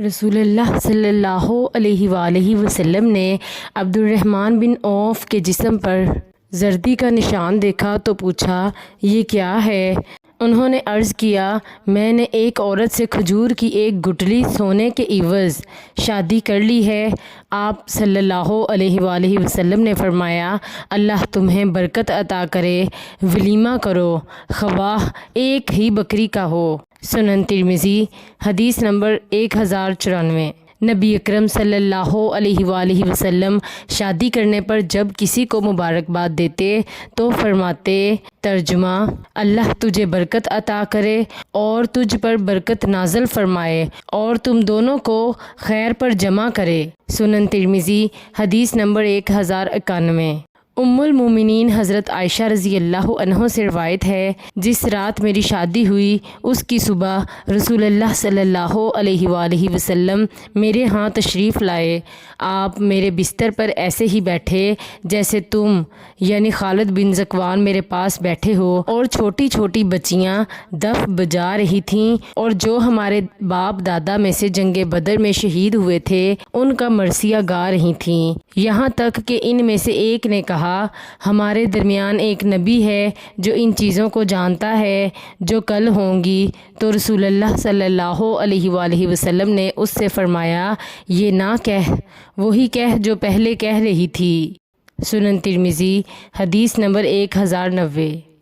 رسول اللہ صلی اللہ علیہ وآلہ وسلم نے عبد الرحمن بن عوف کے جسم پر زردی کا نشان دیکھا تو پوچھا، یہ کیا ہے؟ انہوں نے عرض کیا، میں نے ایک عورت سے کھجور کی ایک گٹھلی سونے کے عوض شادی کر لی ہے۔ آپ صلی اللہ علیہ وآلہ وسلم نے فرمایا، اللہ تمہیں برکت عطا کرے، ولیمہ کرو، خواہ ایک ہی بکری کا ہو۔ سنن ترمذی، حدیث نمبر 1094۔ نبی اکرم صلی اللہ علیہ وآلہ وسلم شادی کرنے پر جب کسی کو مبارکباد دیتے تو فرماتے، ترجمہ، اللہ تجھے برکت عطا کرے اور تجھ پر برکت نازل فرمائے اور تم دونوں کو خیر پر جمع کرے۔ سنن ترمذی، حدیث نمبر 1091۔ ام المومنین حضرت عائشہ رضی اللہ عنہ سے روایت ہے، جس رات میری شادی ہوئی اس کی صبح رسول اللہ صلی اللہ علیہ وآلہ وسلم میرے ہاں تشریف لائے۔ آپ میرے بستر پر ایسے ہی بیٹھے جیسے تم یعنی خالد بن ذکوان میرے پاس بیٹھے ہو، اور چھوٹی چھوٹی بچیاں دف بجا رہی تھیں، اور جو ہمارے باپ دادا میں سے جنگ بدر میں شہید ہوئے تھے ان کا مرثیہ گا رہی تھیں، یہاں تک کہ ان میں سے ایک نے کہا، ہمارے درمیان ایک نبی ہے جو ان چیزوں کو جانتا ہے جو کل ہوں گی۔ تو رسول اللہ صلی اللہ علیہ وآلہ وسلم نے اس سے فرمایا، یہ نہ کہہ، وہی کہہ جو پہلے کہہ رہی تھی۔ سنن ترمذی، حدیث نمبر 1090۔